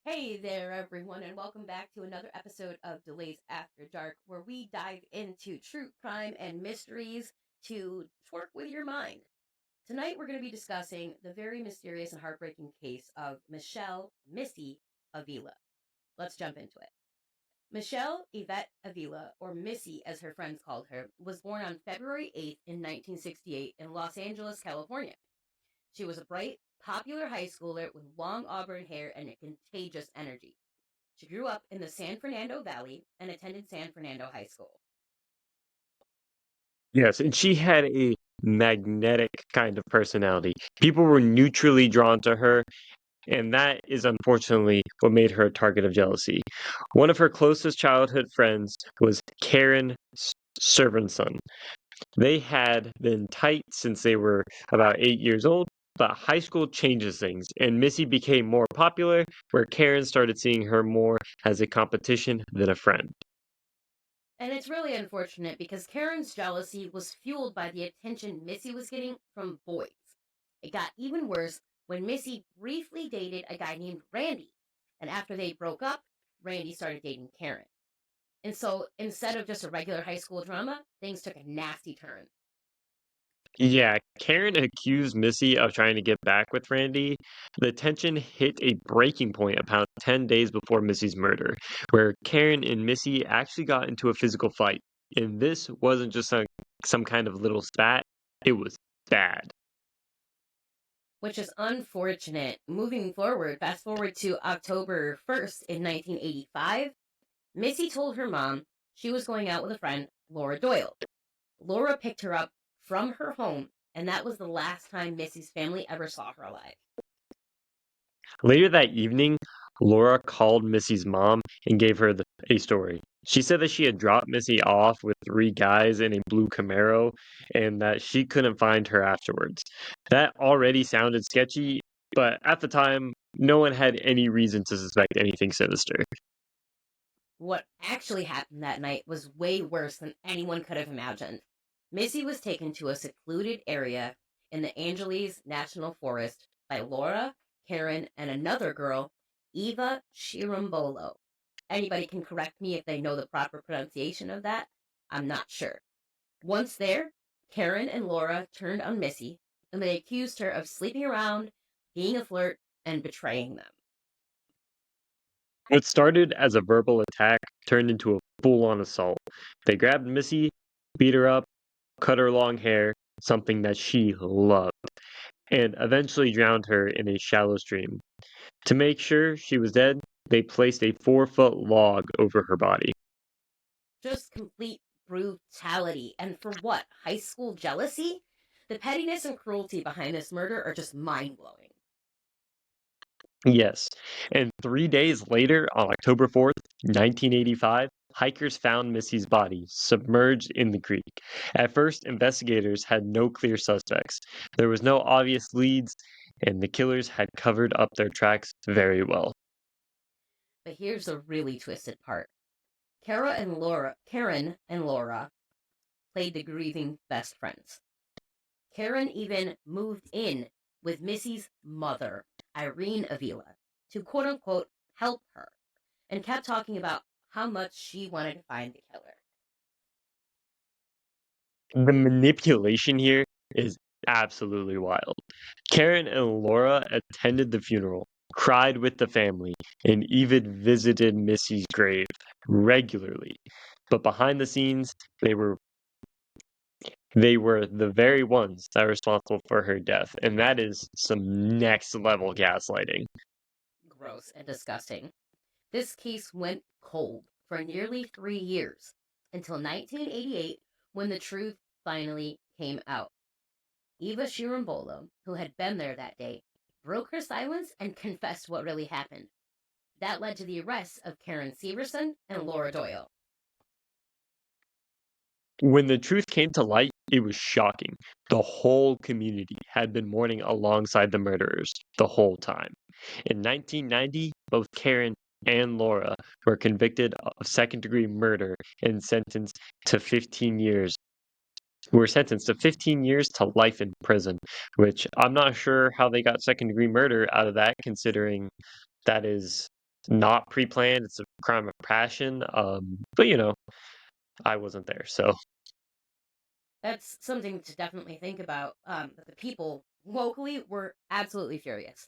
Hey there, everyone, and welcome back to another episode of Delays After Dark, where we dive into true crime and mysteries to twerk with your mind. Tonight, we're going to be discussing the very mysterious and heartbreaking case of Missy Avila. Let's jump into it. Michelle Yvette Avila, or Missy as her friends called her, was born on February 8th in 1968 in Los Angeles, California. She was a bright, popular high schooler with long auburn hair and a contagious energy. She grew up in the San Fernando Valley and attended San Fernando High School. Yes, and she had a magnetic kind of personality. People were neutrally drawn to her, and that is unfortunately what made her a target of jealousy. One of her closest childhood friends was Karen Servenson. They had been tight since they were about 8 years old, but high school changes things, and Missy became more popular, where Karen started seeing her more as a competition than a friend. And it's really unfortunate because Karen's jealousy was fueled by the attention Missy was getting from boys. It got even worse when Missy briefly dated a guy named Randy. And after they broke up, Randy started dating Karen. And so instead of just a regular high school drama, things took a nasty turn. Yeah, Karen accused Missy of trying to get back with Randy. The tension hit a breaking point about 10 days before Missy's murder, where Karen and Missy actually got into a physical fight. And this wasn't just some kind of little spat, it was bad. Which is unfortunate. Moving forward, fast forward to October 1st in 1985, Missy told her mom she was going out with a friend, Laura Doyle. Laura picked her up from her home, and that was the last time Missy's family ever saw her alive. Later that evening, Laura called Missy's mom and gave her a story. She said that she had dropped Missy off with three guys in a blue Camaro and that she couldn't find her afterwards. That already sounded sketchy, but at the time, no one had any reason to suspect anything sinister. What actually happened that night was way worse than anyone could have imagined. Missy was taken to a secluded area in the Angeles National Forest by Laura, Karen, and another girl, Eva Shirambolo. Anybody can correct me if they know the proper pronunciation of that. I'm not sure. Once there, Karen and Laura turned on Missy and they accused her of sleeping around, being a flirt, and betraying them. What started as a verbal attack turned into a full on assault. They grabbed Missy, beat her up, cut her long hair, something that she loved, and eventually drowned her in a shallow stream. To make sure she was dead, they placed a 4-foot log over her body. Just complete brutality. And for what? High school jealousy? The pettiness and cruelty behind this murder are just mind blowing. Yes. And 3 days later, on October 4th, 1985, hikers found Missy's body submerged in the creek. At first, investigators had no clear suspects. There was no obvious leads, and the killers had covered up their tracks very well. But here's the really twisted part. Karen and Laura played the grieving best friends. Karen even moved in with Missy's mother, Irene Avila, to quote unquote help her, and kept talking about how much she wanted to find the killer. The manipulation here is absolutely wild. Karen and Laura attended the funeral, cried with the family, and even visited Missy's grave regularly. But behind the scenes, they were the very ones that were responsible for her death, and that is some next level gaslighting. Gross and disgusting. This case went cold for nearly 3 years until 1988 when the truth finally came out. Eva Shirambolo, who had been there that day, broke her silence and confessed what really happened. That led to the arrests of Karen Severson and Laura Doyle. When the truth came to light, it was shocking. The whole community had been mourning alongside the murderers the whole time. In 1990, both Karen and Laura were convicted of second-degree murder and to 15 years. Were sentenced to 15 years to life in prison, which I'm not sure how they got second-degree murder out of that, considering that is not pre-planned. It's a crime of passion. But I wasn't there, so That's something to definitely think about. That the people locally were absolutely furious.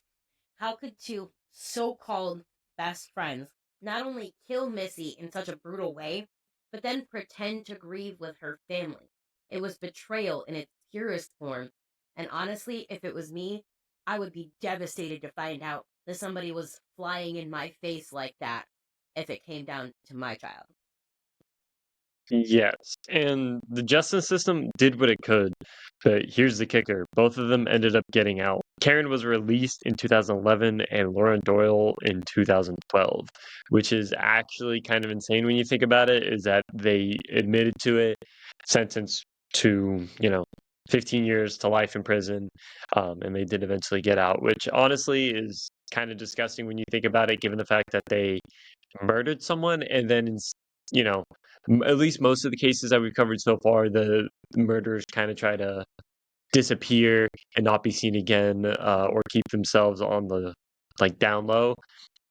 How could two so-called best friends not only kill Missy in such a brutal way, but then pretend to grieve with her family? It was betrayal in its purest form. And honestly, if it was me, I would be devastated to find out that somebody was flying in my face like that if it came down to my child. yes. And the justice system did what it could, but here's the kicker. Both of them ended up getting out. Karen was released in 2011 and Lauren Doyle in 2012, which is actually kind of insane when you think about it, is that they admitted to it, sentenced to, 15 years to life in prison, and they did eventually get out, which honestly is kind of disgusting when you think about it, given the fact that they murdered someone and then, you know, at least most of the cases that we've covered so far, the murderers kind of try to disappear and not be seen again, or keep themselves on the like down low.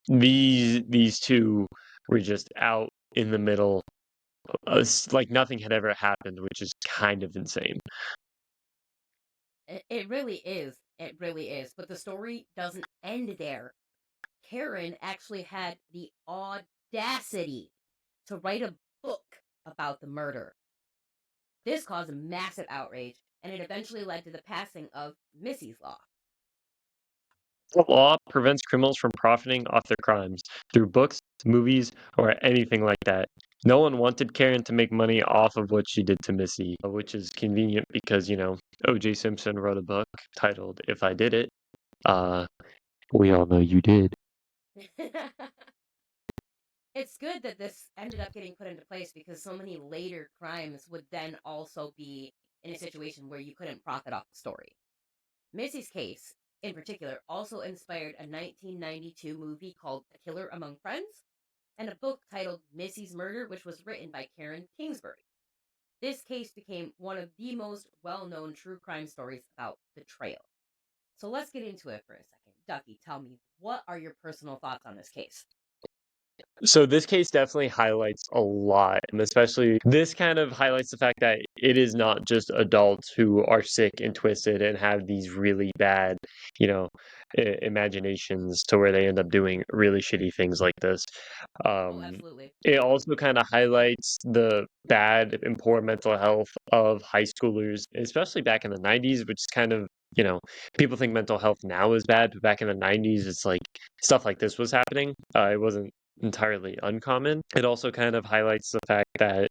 These two were just out in the middle, like nothing had ever happened, which is kind of insane. It really is. It really is. But the story doesn't end there. Karen actually had the audacity to write a book about the murder. This caused a massive outrage, and it eventually led to the passing of Missy's Law. The law prevents criminals from profiting off their crimes through books, movies, or anything like that. No one wanted Karen to make money off of what she did to Missy, which is convenient because, O.J. Simpson wrote a book titled If I Did It. Uh, we all know you did. It's good that this ended up getting put into place because so many later crimes would then also be in a situation where you couldn't profit off the story. Missy's case, in particular, also inspired a 1992 movie called A Killer Among Friends and a book titled Missy's Murder, which was written by Karen Kingsbury. This case became one of the most well known true crime stories about betrayal. So let's get into it for a second. Ducky, tell me, what are your personal thoughts on this case? So this case definitely highlights a lot, and especially this kind of highlights the fact that it is not just adults who are sick and twisted and have these really bad, you know, imaginations to where they end up doing really shitty things like this. Oh, Um, absolutely. it also kind of highlights the bad and poor mental health of high schoolers, especially back in the 90s, which is kind of, people think mental health now is bad, but back in the 90s, it's like stuff like this was happening. It wasn't entirely uncommon. It also kind of highlights the fact that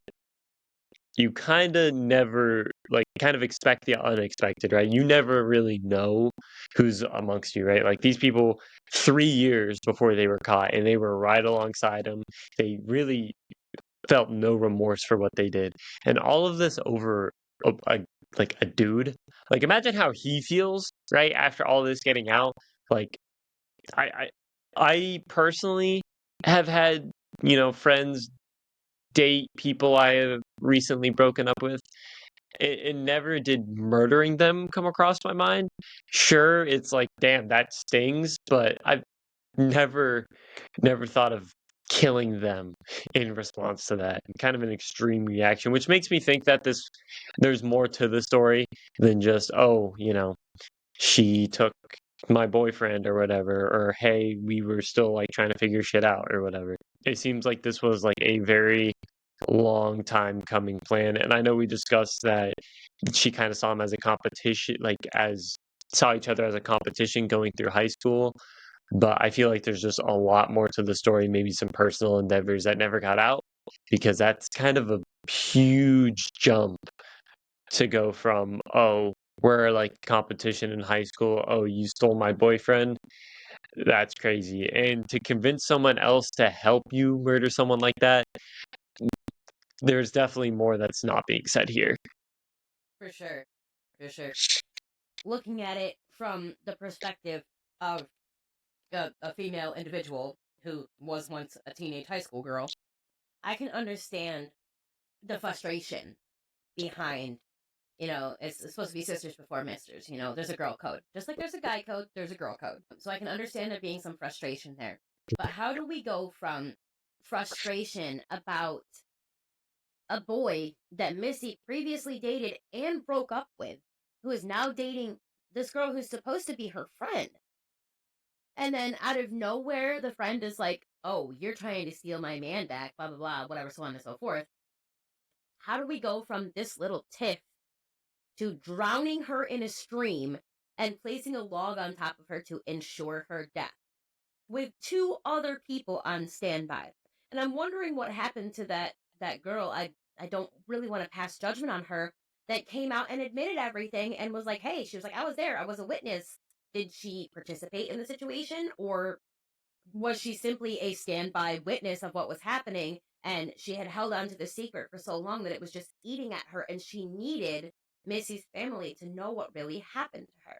you kind of never like kind of expect the unexpected, right? You never really know who's amongst you, right? Like these people 3 years before they were caught and they were right alongside them. They really felt no remorse for what they did. And all of this over a like a dude. Like imagine how he feels, right? After all this getting out. Like I I, I personally have had, friends date people I have recently broken up with. It never did murdering them come across my mind. Sure, it's like, damn, that stings, but I've never, never thought of killing them in response to that. Kind of an extreme reaction, which makes me think that there's more to the story than just, oh, she took my boyfriend or whatever, or hey, we were still like trying to figure shit out or whatever. It seems like this was like a very long time coming plan. And I know we discussed that she kind of saw him as a competition, like as saw each other as a competition going through high school. But I feel like there's just a lot more to the story, maybe some personal endeavors that never got out, because that's kind of a huge jump to go from, oh, we're like competition in high school. Oh, you stole my boyfriend. That's crazy. And to convince someone else to help you murder someone like that, there's definitely more that's not being said here. For sure. For sure. Looking at it from the perspective of a female individual who was once a teenage high school girl, I can understand the frustration behind, it's supposed to be sisters before misters. There's a girl code. Just like there's a guy code, there's a girl code. So I can understand there being some frustration there. But how do we go from frustration about a boy that Missy previously dated and broke up with, who is now dating this girl who's supposed to be her friend? And then out of nowhere, the friend is like, oh, you're trying to steal my man back, blah, blah, blah, whatever, so on and so forth. How do we go from this little tiff to drowning her in a stream and placing a log on top of her to ensure her death with two other people on standby? And I'm wondering what happened to that girl. I don't really want to pass judgment on her, that came out and admitted everything and was like, hey, she was like, I was there, I was a witness. Did she participate in the situation, or was she simply a standby witness of what was happening, and she had held on to the secret for so long that it was just eating at her, and she needed Missy's family to know what really happened to her?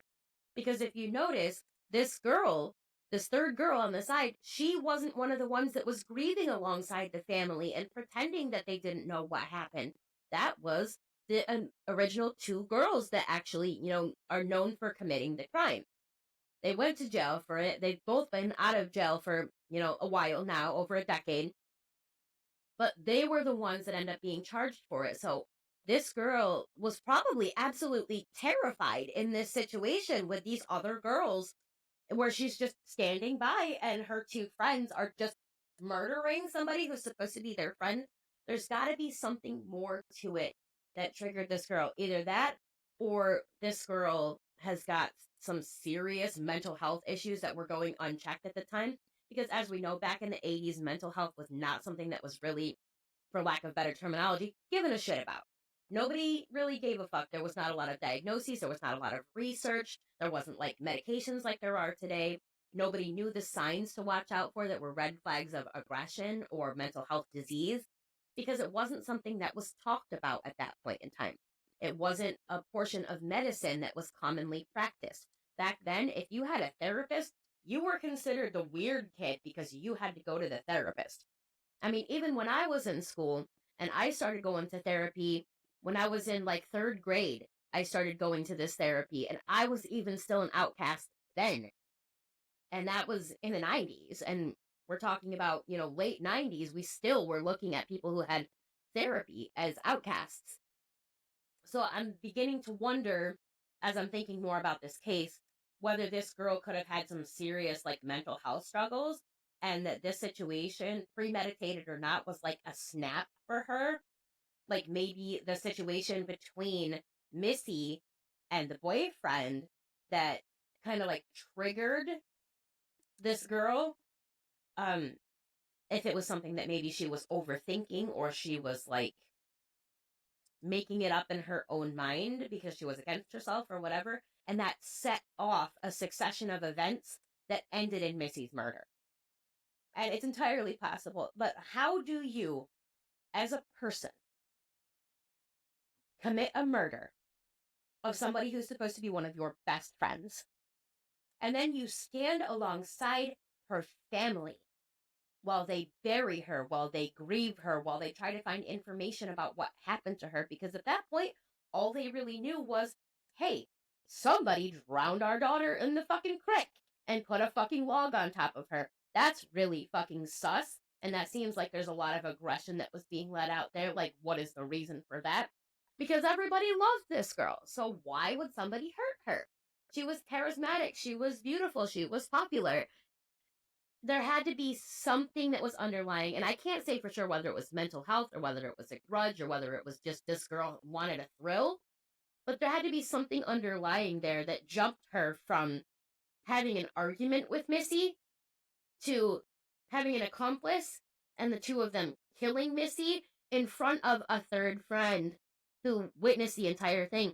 Because if you notice, this girl, this third girl on the side, she wasn't one of the ones that was grieving alongside the family and pretending that they didn't know what happened. That was the original two girls that actually, are known for committing the crime. They went to jail for it. They've both been out of jail for, a while now, over a decade. But they were the ones that end up being charged for it. So this girl was probably absolutely terrified in this situation with these other girls, where she's just standing by and her two friends are just murdering somebody who's supposed to be their friend. There's got to be something more to it that triggered this girl. Either that, or this girl has got some serious mental health issues that were going unchecked at the time. Because as we know, back in the 80s, mental health was not something that was really, for lack of better terminology, given a shit about. Nobody really gave a fuck. There was not a lot of diagnoses. There was not a lot of research. There wasn't like medications like there are today. Nobody knew the signs to watch out for that were red flags of aggression or mental health disease, because it wasn't something that was talked about at that point in time. It wasn't a portion of medicine that was commonly practiced. Back then, if you had a therapist, you were considered the weird kid because you had to go to the therapist. I mean, even when I was in school and I started going to therapy, when I was in like third grade, I started going to this therapy, and I was even still an outcast then. And that was in the 90s. And we're talking about, late 90s. We still were looking at people who had therapy as outcasts. So I'm beginning to wonder, as I'm thinking more about this case, whether this girl could have had some serious like mental health struggles, and that this situation, premeditated or not, was like a snap for her. Like maybe the situation between Missy and the boyfriend that kind of like triggered this girl. Um, if it was something that maybe she was overthinking, or she was like making it up in her own mind because she was against herself or whatever, and that set off a succession of events that ended in Missy's murder. And it's entirely possible. But how do you, as a person, commit a murder of somebody who's supposed to be one of your best friends, and then you stand alongside her family while they bury her, while they grieve her, while they try to find information about what happened to her? Because at that point, all they really knew was, hey, somebody drowned our daughter in the fucking creek and put a fucking log on top of her. That's really fucking sus. And that seems like there's a lot of aggression that was being let out there. Like, what is the reason for that? Because everybody loved this girl. So why would somebody hurt her? She was charismatic. She was beautiful. She was popular. There had to be something that was underlying, and I can't say for sure whether it was mental health or whether it was a grudge or whether it was just this girl wanted a thrill, but there had to be something underlying there that jumped her from having an argument with Missy to having an accomplice and the two of them killing Missy in front of a third friend who witnessed the entire thing,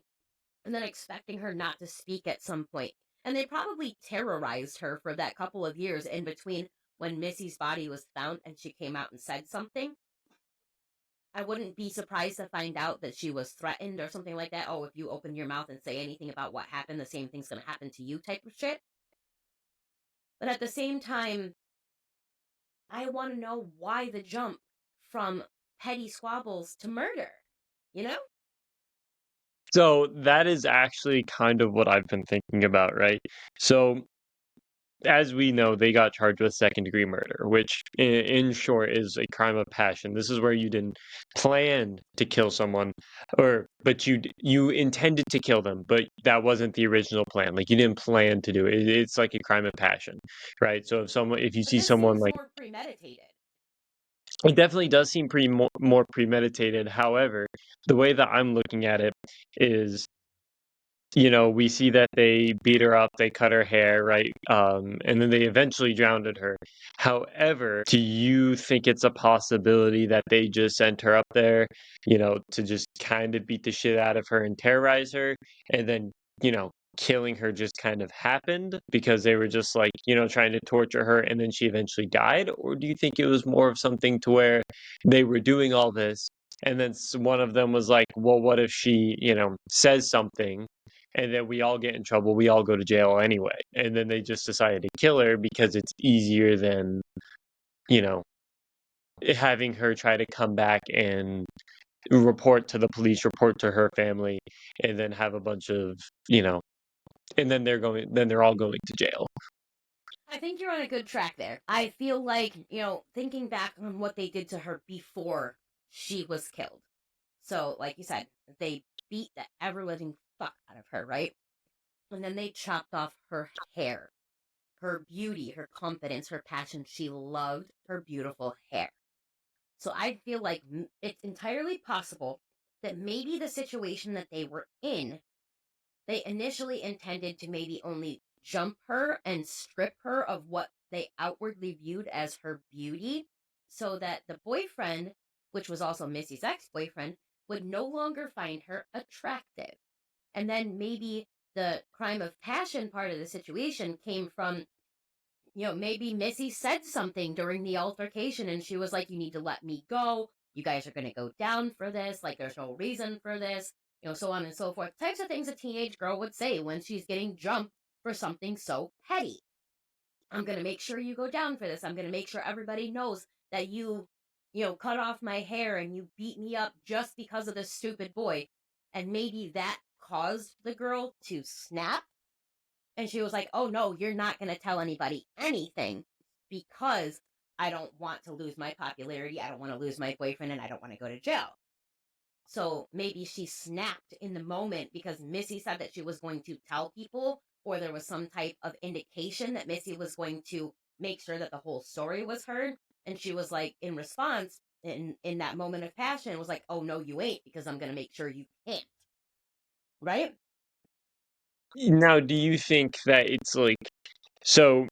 and then expecting her not to speak at some point. And they probably terrorized her for that couple of years in between when Missy's body was found and she came out and said something. I wouldn't be surprised to find out that she was threatened or something like that. Oh, if you open your mouth and say anything about what happened, the same thing's going to happen to you, type of shit. But at the same time, I want to know why the jump from petty squabbles to murder, you know? So that is actually kind of what I've been thinking about, right? So as we know, they got charged with second-degree murder, which in short is a crime of passion. This is where you didn't plan to kill someone, but you intended to kill them, but that wasn't the original plan. Like you didn't plan to do it. It's like a crime of passion, right? So if you But see this someone seems like, more premeditated. it definitely does seem pretty more premeditated. However, the way that I'm looking at it is, we see that they beat her up, they cut her hair, right? And then they eventually drowned her. However, do you think it's a possibility that they just sent her up there, to just kind of beat the shit out of her and terrorize her, and then, killing her just kind of happened because they were just like, trying to torture her and then she eventually died? Or do you think it was more of something to where they were doing all this and then one of them was like, well, what if she, says something and then we all get in trouble, we all go to jail anyway. And then they just decided to kill her because it's easier than, you know, having her try to come back and report to the police, report to her family, and then have a bunch of, and then they're all going to jail. I think you're on a good track there. I feel like, thinking back on what they did to her before she was killed. So, like you said, they beat the ever living fuck out of her, right? And then they chopped off her hair, her beauty, her confidence, her passion. She loved her beautiful hair. So I feel like it's entirely possible that maybe the situation that they were in, they initially intended to maybe only jump her and strip her of what they outwardly viewed as her beauty, so that the boyfriend, which was also Missy's ex boyfriend, would no longer find her attractive. And then maybe the crime of passion part of the situation came from, maybe Missy said something during the altercation and she was like, you need to let me go. You guys are going to go down for this. Like, there's no reason for this, so on and so forth. Types of things a teenage girl would say when she's getting jumped for something so petty. I'm going to make sure you go down for this. I'm going to make sure everybody knows that cut off my hair and you beat me up just because of this stupid boy. And maybe that caused the girl to snap. And she was like, oh no, you're not going to tell anybody anything because I don't want to lose my popularity. I don't want to lose my boyfriend and I don't want to go to jail. So maybe she snapped in the moment because Missy said that she was going to tell people, or there was some type of indication that Missy was going to make sure that the whole story was heard. And she was like, in response, in that moment of passion, was like, oh no, you ain't, because I'm going to make sure you can't. Right? Now, do you think that it's like, so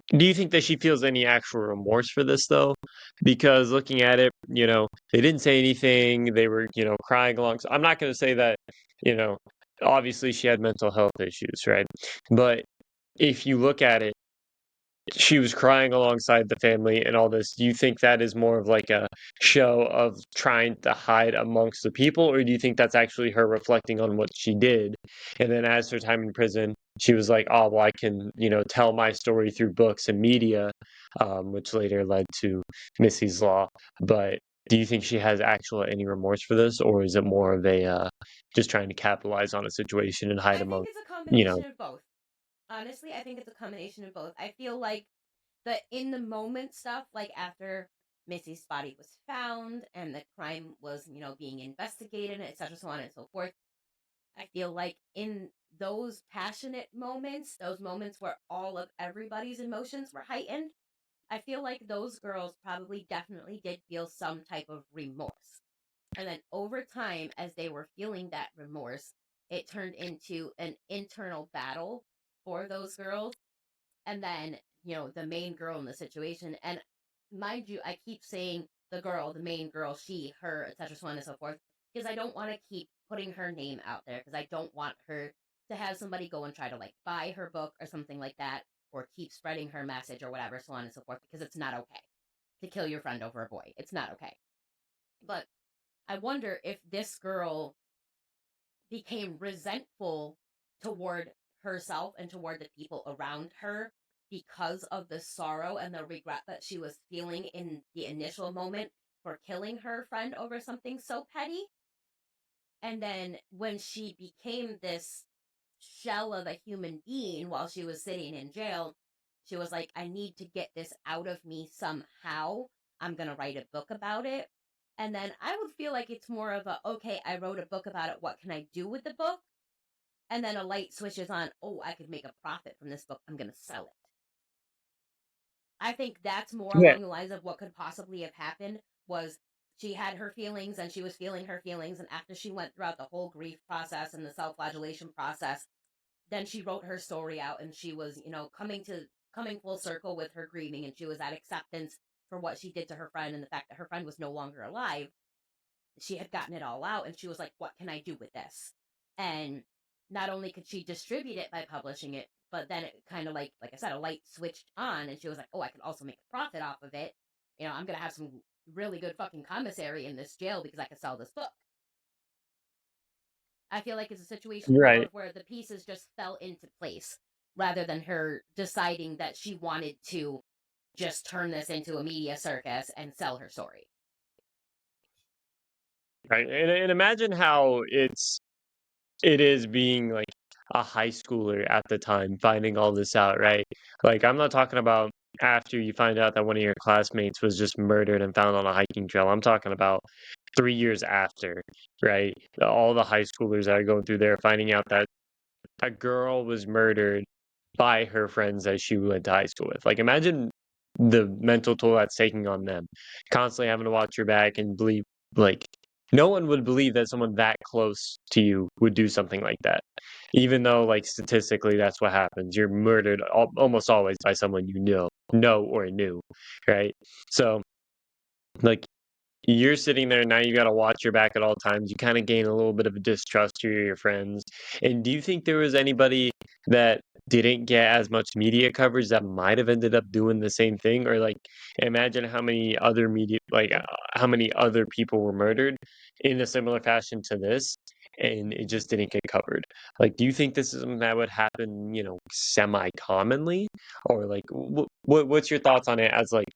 do you think that she feels any actual remorse for this though? Because looking at it, they didn't say anything. They were, crying along. So I'm not going to say that, you know, obviously she had mental health issues, right? But if you look at it, she was crying alongside the family and all this. Do you think that is more of like a show of trying to hide amongst the people, or do you think that's actually her reflecting on what she did? And then as her time in prison, she was like, oh, well, I can, tell my story through books and media, which later led to Missy's Law. But do you think she has actual any remorse for this, or is it more of a just trying to capitalize on a situation and hide I think among, it's a you know, combination of both. Honestly, I think it's a combination of both. I feel like the in the moment stuff, like after Missy's body was found and the crime was, being investigated, etc., so on and so forth, I feel like in those passionate moments, those moments where all of everybody's emotions were heightened, I feel like those girls probably definitely did feel some type of remorse. And then over time, as they were feeling that remorse, it turned into an internal battle for those girls. And then, the main girl in the situation. And mind you, I keep saying the girl, the main girl, she, her, etc., so on and so forth, because I don't want to keep putting her name out there because I don't want her to have somebody go and try to like buy her book or something like that, or keep spreading her message or whatever, so on and so forth, because it's not okay to kill your friend over a boy. It's not okay. But I wonder if this girl became resentful toward herself and toward the people around her because of the sorrow and the regret that she was feeling in the initial moment for killing her friend over something so petty. And then when she became this shell of a human being while she was sitting in jail. She was like, I need to get this out of me somehow. I'm going to write a book about it. And then I would feel like it's more of a, okay, I wrote a book about it. What can I do with the book? And then a light switches on, oh, I could make a profit from this book. I'm going to sell it. I think that's more Yeah. along the lines of what could possibly have happened was she had her feelings and she was feeling her feelings. And after she went throughout the whole grief process and the self-flagellation process, then she wrote her story out and she was, coming full circle with her grieving, and she was at acceptance for what she did to her friend and the fact that her friend was no longer alive. She had gotten it all out and she was like, what can I do with this? And not only could she distribute it by publishing it, but then it kind of like I said, a light switched on and she was like, oh, I can also make a profit off of it. I'm going to have some really good fucking commissary in this jail because I could sell this book. I feel like it's a situation more Right. of where the pieces just fell into place rather than her deciding that she wanted to just turn this into a media circus and sell her story. Right. And imagine how it is being like a high schooler at the time finding all this out, right? Like I'm not talking about after you find out that one of your classmates was just murdered and found on a hiking trail. I'm talking about 3 years after, right? All the high schoolers that are going through there finding out that a girl was murdered by her friends that she went to high school with. Like imagine the mental toll that's taking on them. Constantly having to watch your back and believe like no one would believe that someone that close to you would do something like that. Even though like statistically that's what happens. You're murdered almost always by someone you know or knew, right? So like you're sitting there now, you got to watch your back at all times. You kind of gain a little bit of a distrust to your friends. And do you think there was anybody that didn't get as much media coverage that might have ended up doing the same thing? Or like imagine how many other media how many other people were murdered in a similar fashion to this and it just didn't get covered. Like do you think this is something that would happen, semi commonly, or like what's your thoughts on it as like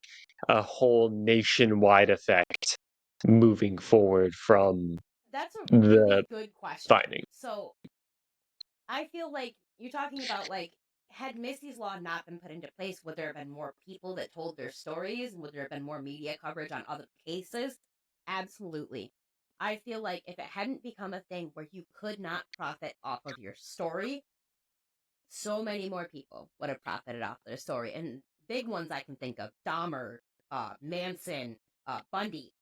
a whole nationwide effect moving forward from That's a the really good question. finding? So I feel like you're talking about like, had Missy's Law not been put into place, would there have been more people that told their stories? Would there have been more media coverage on other cases? Absolutely. I feel like if it hadn't become a thing where you could not profit off of your story, so many more people would have profited off their story. And big ones I can think of: Dahmer, Manson, Bundy.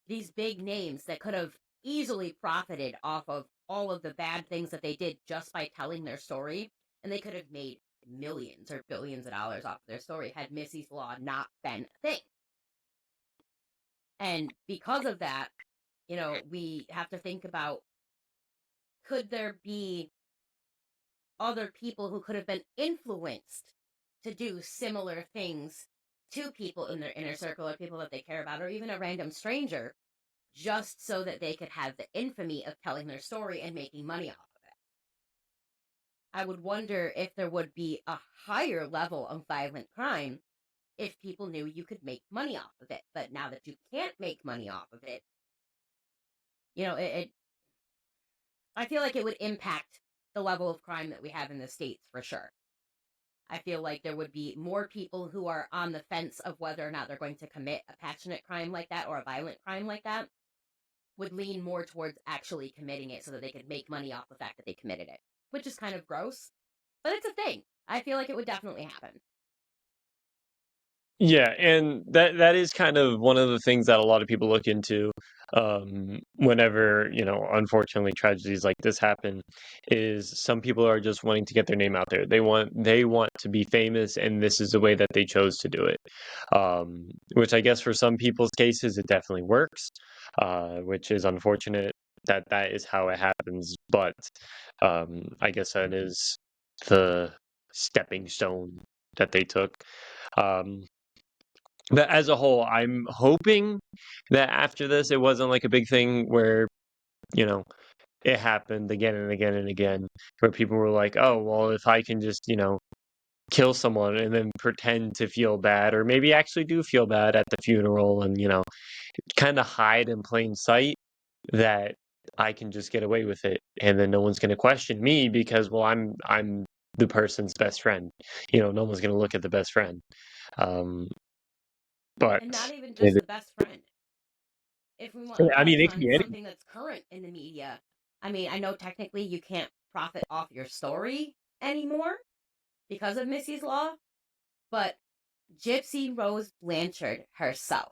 These big names that could have easily profited off of all of the bad things that they did just by telling their story. And they could have made millions or billions of dollars off their story had Missy's Law not been a thing. And because of that, we have to think about, could there be other people who could have been influenced to do similar things to people in their inner circle or people that they care about, or even a random stranger, just so that they could have the infamy of telling their story and making money off of it. I would wonder if there would be a higher level of violent crime if people knew you could make money off of it. But now that you can't make money off of it, I feel like it would impact the level of crime that we have in the States for sure. I feel like there would be more people who are on the fence of whether or not they're going to commit a passionate crime like that or a violent crime like that, would lean more towards actually committing it so that they could make money off the fact that they committed it, which is kind of gross, but it's a thing. I feel like it would definitely happen. Yeah, and that is kind of one of the things that a lot of people look into whenever, unfortunately tragedies like this happen, is some people are just wanting to get their name out there. They want to be famous and this is the way that they chose to do it. Which I guess for some people's cases it definitely works, which is unfortunate that that is how it happens, but I guess that is the stepping stone that they took. Um, but as a whole, I'm hoping that after this, it wasn't like a big thing where, you know, it happened again and again and again, where people were like, oh, well, if I can just, kill someone and then pretend to feel bad, or maybe actually do feel bad at the funeral and, kind of hide in plain sight, that I can just get away with it, and then no one's going to question me because, well, I'm the person's best friend. No one's going to look at the best friend. Um, but And not even just it, the best friend. If we want to I mean, touch it can on be any. something that's current in the media, I mean, I know technically you can't profit off your story anymore because of Missy's law, but Gypsy Rose Blanchard herself,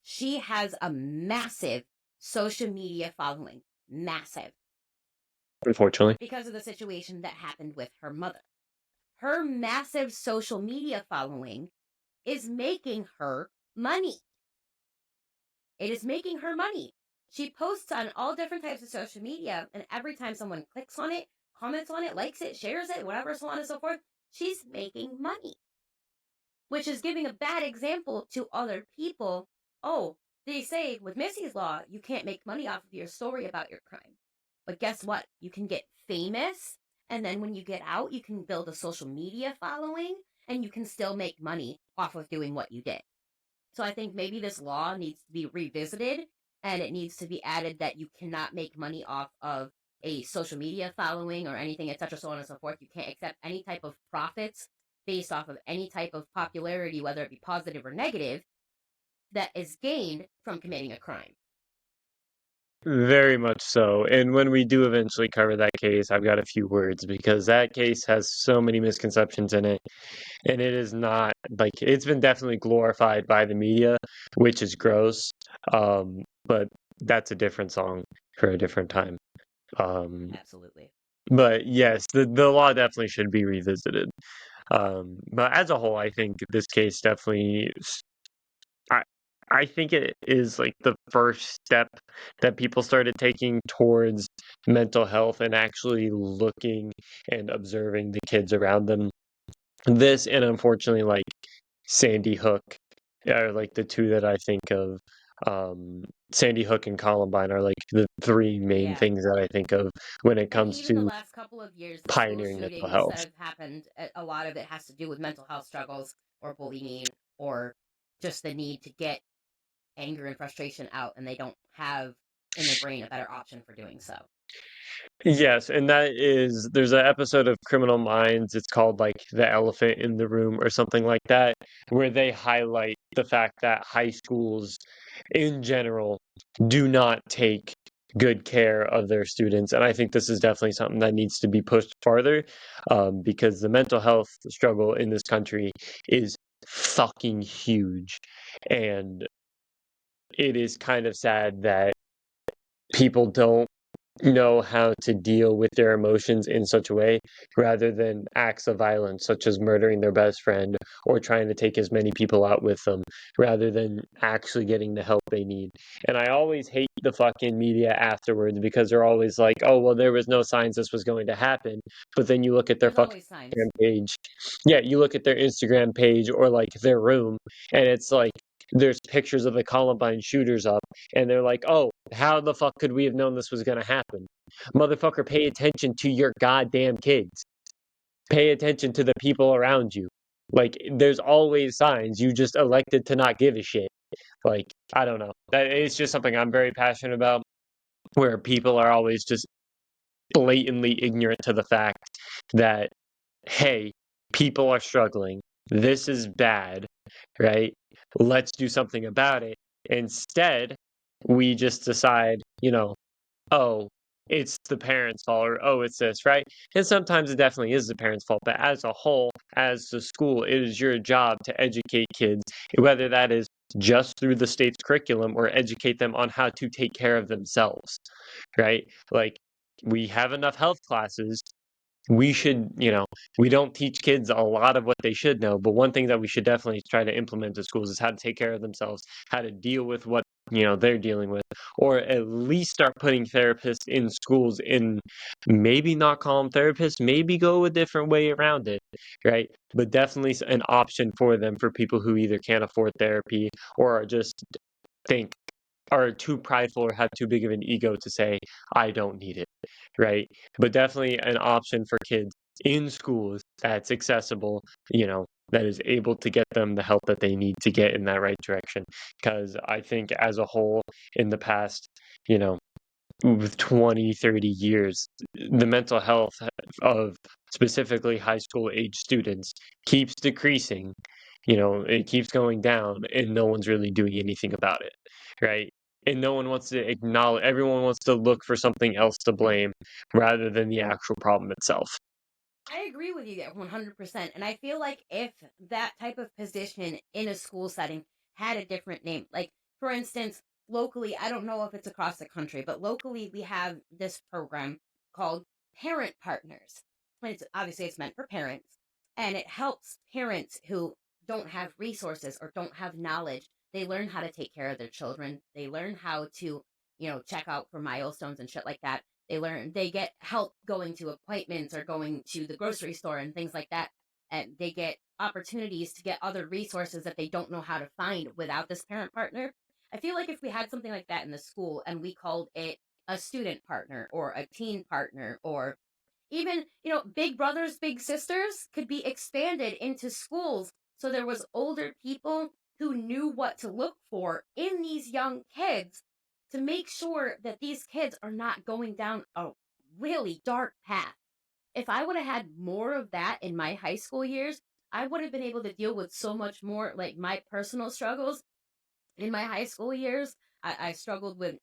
she has a massive social media following. Massive. Unfortunately. Because of the situation that happened with her mother. Her massive social media following is making her money. It is making her money. She posts on all different types of social media, and every time someone clicks on it, comments on it, likes it, shares it, whatever, so on and so forth, she's making money. Which is giving a bad example to other people. Oh, they say with Missy's law, you can't make money off of your story about your crime. But guess what? You can get famous, and then when you get out, you can build a social media following, and you can still make money off of doing what you did. So I think maybe this law needs to be revisited, and it needs to be added that you cannot make money off of a social media following or anything, etc., so on and so forth. You can't accept any type of profits based off of any type of popularity, whether it be positive or negative, that is gained from committing a crime. Very much so. And when we do eventually cover that case, I've got a few words because that case has so many misconceptions in it. And it is not like it's been definitely glorified by the media, which is gross. But that's a different song for a different time. Um, Absolutely. but yes, the law definitely should be revisited. But as a whole, I think this case definitely I I think it is like the first step that people started taking towards mental health and actually looking and observing the kids around them. This and unfortunately like Sandy Hook are like the two that I think of. Sandy Hook and Columbine are like the three main Yeah. things that I think of when it And comes even the to last couple of years, the school pioneering mental shootings that health. have happened, a lot of it has to do with mental health struggles or bullying or just the need to get anger and frustration out, and they don't have in their brain a better option for doing so. Yes, and there's an episode of Criminal Minds, it's called like The Elephant in the Room or something like that, where they highlight the fact that high schools in general do not take good care of their students. And I think this is definitely something that needs to be pushed farther, because the mental health struggle in this country is fucking huge. And it is kind of sad that people don't know how to deal with their emotions in such a way rather than acts of violence such as murdering their best friend or trying to take as many people out with them rather than actually getting the help they need. And I always hate the fucking media afterwards because they're always like, oh, well, there was no signs this was going to happen. But then you look at their There's fucking always signs. Instagram page. Yeah, you look at their Instagram page or like their room, and it's like there's pictures of the Columbine shooters up, and they're like, oh, how the fuck could we have known this was going to happen? Motherfucker, pay attention to your goddamn kids. Pay attention to the people around you. Like, there's always signs. You just elected to not give a shit. Like, I don't know. That it's just something I'm very passionate about, where people are always just blatantly ignorant to the fact that, hey, people are struggling. This is bad, right? Let's do something about it. Instead, we just decide, oh, it's the parents' fault, or oh, it's this, right? And sometimes it definitely is the parents' fault, but as a whole, as the school, it is your job to educate kids, whether that is just through the state's curriculum or educate them on how to take care of themselves, right? Like, we have enough health classes. We should, we don't teach kids a lot of what they should know, but one thing that we should definitely try to implement to schools is how to take care of themselves, how to deal with what, they're dealing with, or at least start putting therapists in schools in maybe not call them therapists, maybe go a different way around it, right? But definitely an option for them for people who either can't afford therapy or are just think are too prideful or have too big of an ego to say, I don't need it, right? But definitely an option for kids in schools that's accessible, that is able to get them the help that they need to get in that right direction. Because I think as a whole in the past, you know, with 20, 30 years, the mental health of specifically high school age students keeps decreasing. It keeps going down, and no one's really doing anything about it, right? And no one wants to acknowledge, everyone wants to look for something else to blame rather than the actual problem itself. I agree with you there 100%. And I feel like if that type of position in a school setting had a different name, like for instance, locally, I don't know if it's across the country, but locally we have this program called Parent Partners. And it's meant for parents, and it helps parents who don't have resources or don't have knowledge. They learn how to take care of their children. They learn how to, check out for milestones and shit like that. They get help going to appointments or going to the grocery store and things like that. And they get opportunities to get other resources that they don't know how to find without this parent partner. I feel like if we had something like that in the school and we called it a student partner or a teen partner, or even, big brothers, big sisters could be expanded into schools. So there was older people who knew what to look for in these young kids to make sure that these kids are not going down a really dark path. If I would have had more of that in my high school years, I would have been able to deal with so much more, like my personal struggles in my high school years. I struggled with,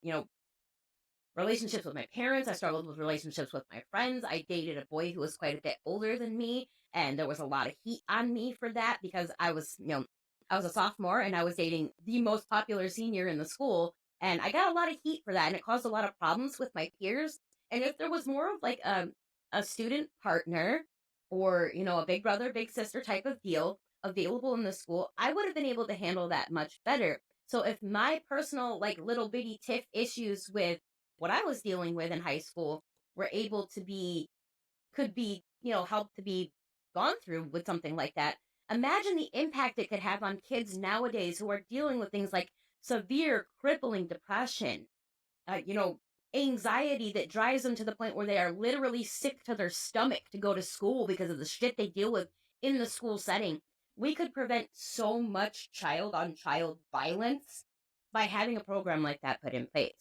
relationships with my parents. I struggled with relationships with my friends. I dated a boy who was quite a bit older than me, and there was a lot of heat on me for that because I was a sophomore and I was dating the most popular senior in the school, and I got a lot of heat for that, and it caused a lot of problems with my peers. And if there was more of like a student partner or, a big brother, big sister type of deal available in the school, I would have been able to handle that much better. So if my personal like little bitty tiff issues with what I was dealing with in high school were able to be, could be, helped to be gone through with something like that. Imagine the impact it could have on kids nowadays who are dealing with things like severe crippling depression, uh, you know, anxiety that drives them to the point where they are literally sick to their stomach to go to school because of the shit they deal with in the school setting. We could prevent so much child on child violence by having a program like that put in place.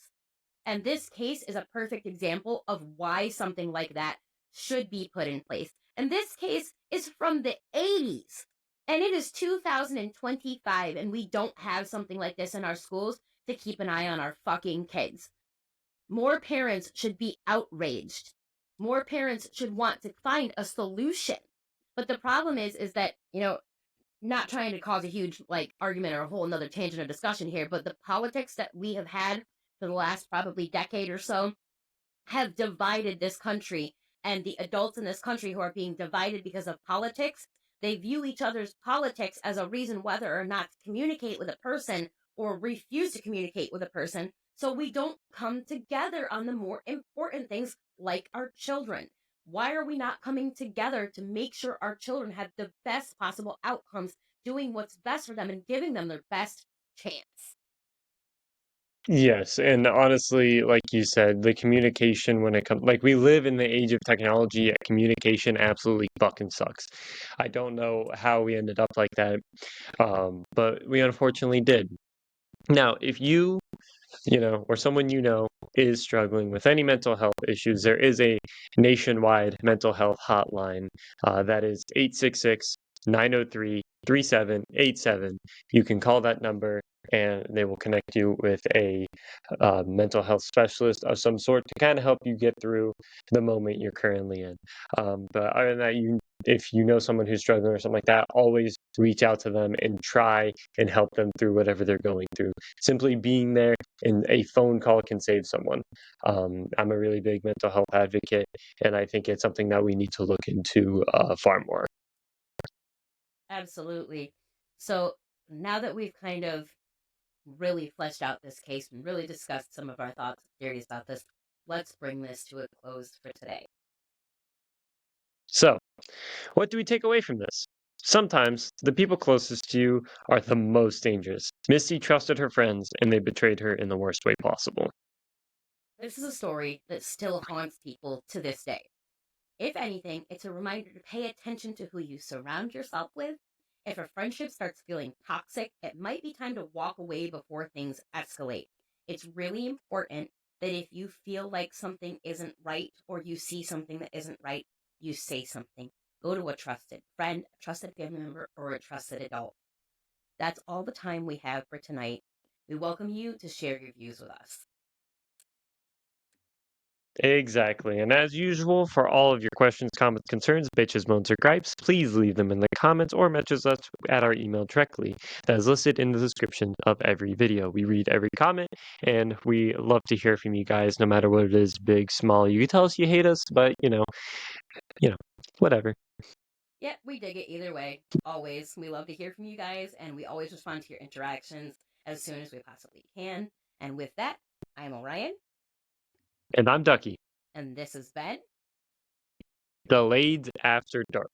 And this case is a perfect example of why something like that should be put in place. And this case is from the 80s. And it is 2025, and we don't have something like this in our schools to keep an eye on our fucking kids. More parents should be outraged. More parents should want to find a solution. But the problem is that, not trying to cause a huge like argument or a whole another tangent of discussion here, but the politics that we have had for the last probably decade or so have divided this country, and the adults in this country who are being divided because of politics, they view each other's politics as a reason whether or not to communicate with a person or refuse to communicate with a person. So we don't come together on the more important things like our children. Why are we not coming together to make sure our children have the best possible outcomes, doing what's best for them and giving them their best chance? Yes, and honestly, like you said, the communication when it comes, like we live in the age of technology, communication absolutely fucking sucks. I don't know how we ended up like that, but we unfortunately did. Now, if or someone is struggling with any mental health issues, there is a nationwide mental health hotline that is 866-903-3787. You can call that number and they will connect you with a mental health specialist of some sort to kind of help you get through the moment you're currently in. But other than that, if you know someone who's struggling or something like that, always reach out to them and try and help them through whatever they're going through. Simply being there and a phone call can save someone. I'm a really big mental health advocate, and I think it's something that we need to look into far more. Absolutely. So now that we've kind of really fleshed out this case and really discussed some of our thoughts and theories about this, let's bring this to a close for today. So, what do we take away from this? Sometimes the people closest to you are the most dangerous. Missy trusted her friends, and they betrayed her in the worst way possible. This is a story that still haunts people to this day. If anything, it's a reminder to pay attention to who you surround yourself with. If a friendship starts feeling toxic, it might be time to walk away before things escalate. It's really important that if you feel like something isn't right or you see something that isn't right, you say something. Go to a trusted friend, a trusted family member, or a trusted adult. That's all the time we have for tonight. We welcome you to share your views with us. Exactly. And as usual, for all of your questions, comments, concerns, bitches, moans, or gripes, please leave them in the comments or message us at our email directly. That is listed in the description of every video. We read every comment and we love to hear from you guys, no matter what it is, big, small. You can tell us you hate us, but whatever. Yeah, we dig it either way. Always. We love to hear from you guys, and we always respond to your interactions as soon as we possibly can. And with that, I'm Orion. And I'm Ducky. And this has been Delayed After Dark.